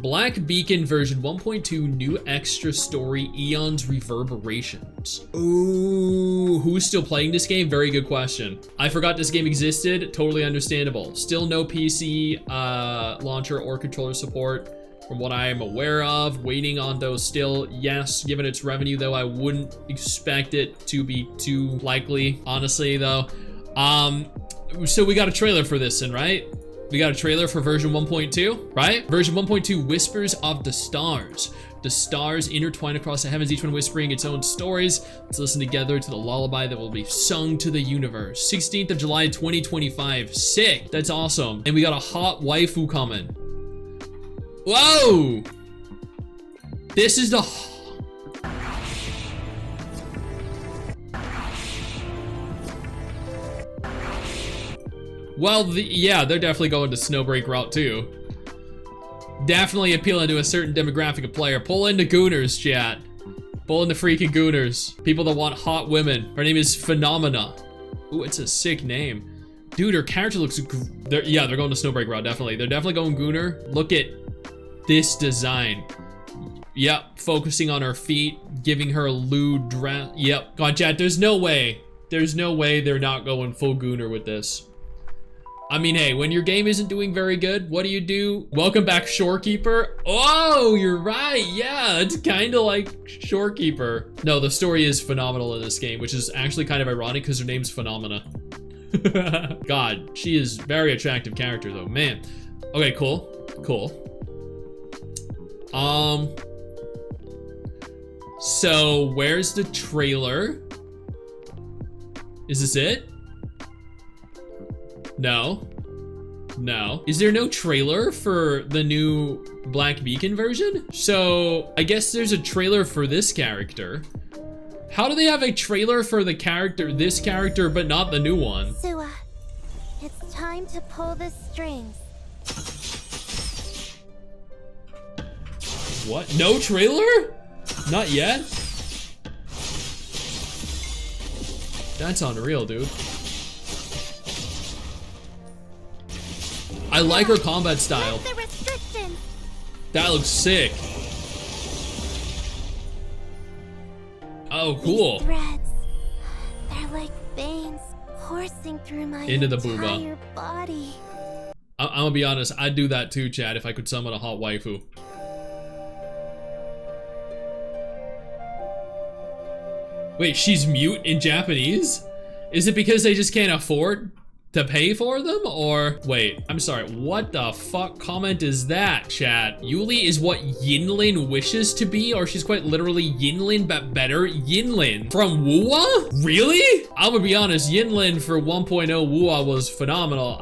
Black Beacon version 1.2 new extra story Eon's Reverberations. Ooh, who's still playing this game? Very good question. I forgot this game existed. Totally understandable. Still no PC launcher or controller support from what I am aware of. Waiting on those still. Yes, given its revenue though, I wouldn't expect it to be too likely, honestly though. So we got a trailer for this then, right? We got a trailer for version 1.2, right? Version 1.2, Whispers of the Stars. The stars intertwine across the heavens, each one whispering its own stories. Let's listen together to the lullaby that will be sung to the universe. 16th of July, 2025. Sick. That's awesome. And we got a hot waifu coming. Whoa! This is the... Well, yeah, they're definitely going to Snowbreak route too. Definitely appealing to a certain demographic of player. Pull in the gooners, chat. Pull in the freaking gooners. People that want hot women. Her name is Phenomena. Ooh, it's a sick name. Dude, her character looks... yeah, they're going to Snowbreak route, definitely. They're definitely going gooner. Look at this design. Yep, focusing on her feet, giving her a lewd dress. Yep. God, chat, there's no way. There's no way they're not going full gooner with this. I mean, hey, when your game isn't doing very good, what do? Welcome back, Shorekeeper. Oh, you're right. Yeah, it's kind of like Shorekeeper. No, the story is phenomenal in this game, which is actually kind of ironic because her name's Phenomena. God, she is very attractive character though, man. Okay, cool, cool. So where's the trailer? Is this it? No. No. Is there no trailer for the new Black Beacon version? So I guess there's a trailer for this character. How do they have a trailer for the character, this character, but not the new one? Sua, it's time to pull the strings. What? No trailer? Not yet? That's unreal, dude. I like her combat style. That looks sick. Oh, cool. Threads. They're like veins coursing through my Into the entire booba. body. I'm gonna be honest, I'd do that too, Chad, if I could summon a hot waifu. Wait, she's mute in Japanese? Is it because they just can't afford to pay for them, or wait, I'm sorry, what the fuck comment is that, chat? Yuli is what Yinlin wishes to be, or she's quite literally Yinlin but better? Yinlin from Wuwa? Really? I'm gonna be honest, Yinlin for 1.0 Wuwa was phenomenal.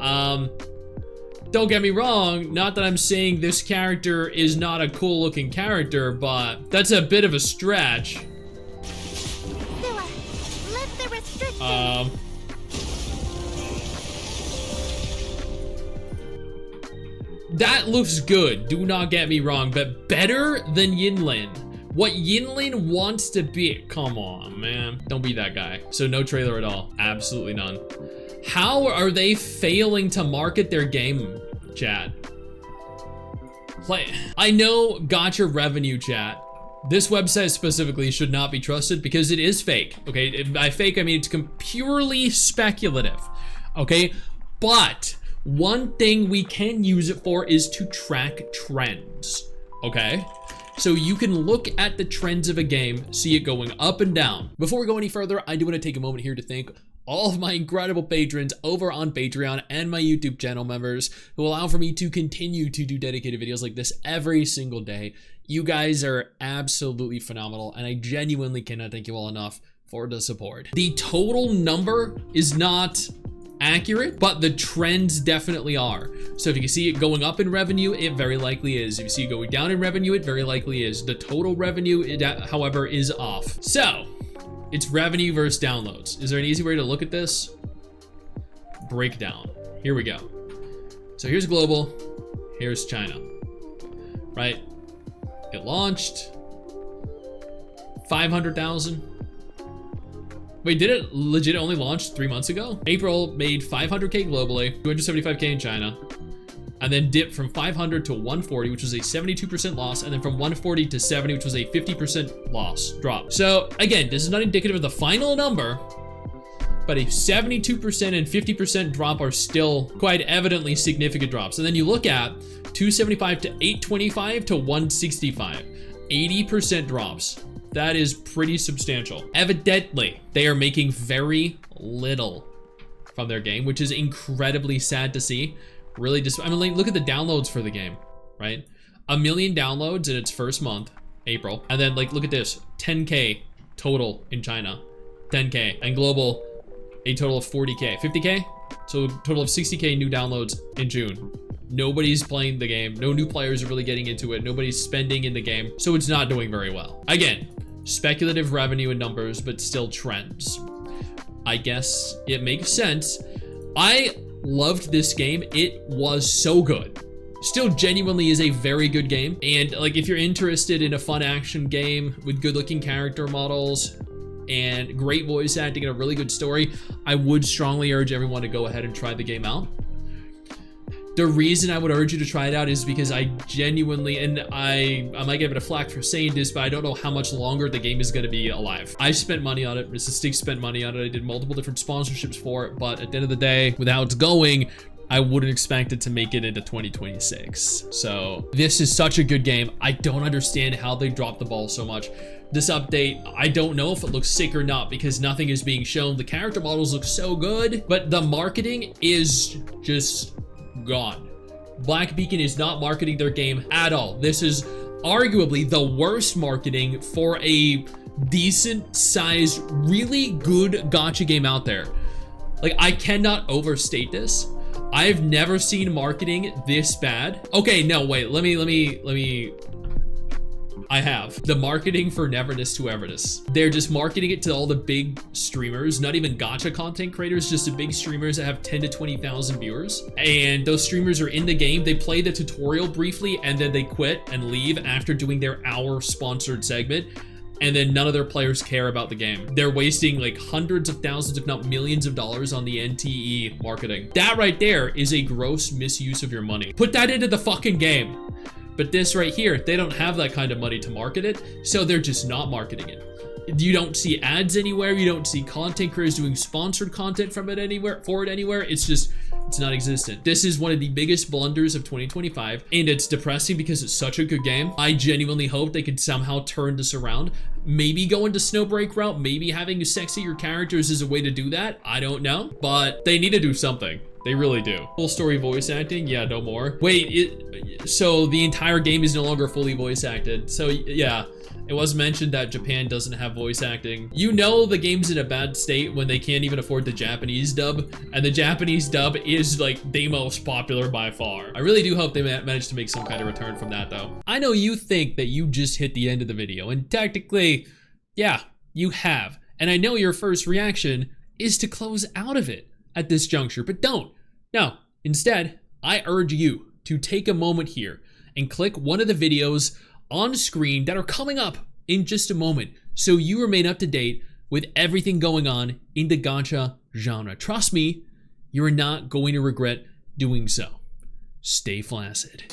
Don't get me wrong, not that I'm saying this character is not a cool looking character, but that's a bit of a stretch. Lift the restrictions. That looks good, do not get me wrong, but better than Yinlin. What Yinlin wants to be. Come on, man. Don't be that guy. So no trailer at all. Absolutely none. How are they failing to market their game, chat? I know gacha revenue, chat. This website specifically should not be trusted because it is fake, okay? By fake, I mean it's purely speculative, okay? But one thing we can use it for is to track trends, okay? So you can look at the trends of a game, see it going up and down. Before we go any further, I do want to take a moment here to thank all of my incredible patrons over on Patreon and my YouTube channel members who allow for me to continue to do dedicated videos like this every single day. You guys are absolutely phenomenal, and I genuinely cannot thank you all enough for the support. The total number is not accurate, but the trends definitely are. So if you can see it going up in revenue, it very likely is. If you see it going down in revenue, it very likely is. The total revenue, however, is off. So it's revenue versus downloads. Is there an easy way to look at this? Breakdown. Here we go. So here's global, here's China, right? It launched 500,000. Wait, did it legit only launch 3 months ago? April made 500K globally, 275K in China. and then dipped from 500 to 140, which was a 72% loss, and then from 140 to 70, which was a 50% loss drop. So again, this is not indicative of the final number, but a 72% and 50% drop are still quite evidently significant drops. And then you look at 275 to 825 to 165, 80% drops. That is pretty substantial. Evidently, they are making very little from their game, which is incredibly sad to see. Really just, I mean, like, look at the downloads for the game, right? 1 million downloads in its first month, April. And then like, look at this, 10K total in China, 10K, and global, a total of 40K, 50K? So a total of 60K new downloads in June. Nobody's playing the game. No new players are really getting into it. Nobody's spending in the game. So it's not doing very well. Again, speculative revenue and numbers, but still trends. I guess it makes sense. I loved this game. It was so good. Still genuinely is a very good game. And like, if you're interested in a fun action game with good looking character models and great voice acting and a really good story, I would strongly urge everyone to go ahead and try the game out. The reason I would urge you to try it out is because I genuinely, and I might get a bit of flack for saying this, but I don't know how much longer the game is going to be alive. I spent money on it. Mrs. Stix spent money on it. I did multiple different sponsorships for it, but at the end of the day, with how it's going, I wouldn't expect it to make it into 2026. So this is such a good game. I don't understand how they dropped the ball so much. This update, I don't know if it looks sick or not because nothing is being shown. The character models look so good, but the marketing is just gone. Black Beacon is not marketing their game at all. This is arguably the worst marketing for a decent sized, really good gacha game out there. Like, I cannot overstate this. I've never seen marketing this bad. Okay, no, wait, let me. I have. The marketing for Neverness to Everness. They're just marketing it to all the big streamers, not even gacha content creators, just the big streamers that have 10 to 20,000 viewers. And those streamers are in the game, they play the tutorial briefly, and then they quit and leave after doing their hour sponsored segment. And then none of their players care about the game. They're wasting like hundreds of thousands, if not millions of dollars on the NTE marketing. That right there is a gross misuse of your money. Put that into the fucking game. But this right here, they don't have that kind of money to market it, so they're just not marketing it. You don't see ads anywhere. You don't see content creators doing sponsored content from it anywhere, for it anywhere. It's non-existent. This is one of the biggest blunders of 2025, and it's depressing because it's such a good game. I genuinely hope they could somehow turn this around. Maybe go into Snowbreak route, maybe having sexier characters is a way to do that. I don't know, but they need to do something. They really do. Full story voice acting? Yeah, no more. Wait, so the entire game is no longer fully voice acted. So yeah, it was mentioned that Japan doesn't have voice acting. You know the game's in a bad state when they can't even afford the Japanese dub, and the Japanese dub is like the most popular by far. I really do hope they manage to make some kind of return from that though. I know you think that you just hit the end of the video, and technically, yeah, you have. And I know your first reaction is to close out of it at this juncture, but don't. No, instead, I urge you to take a moment here and click one of the videos on screen that are coming up in just a moment so you remain up to date with everything going on in the gacha genre. Trust me, you're not going to regret doing so. Stay flaccid.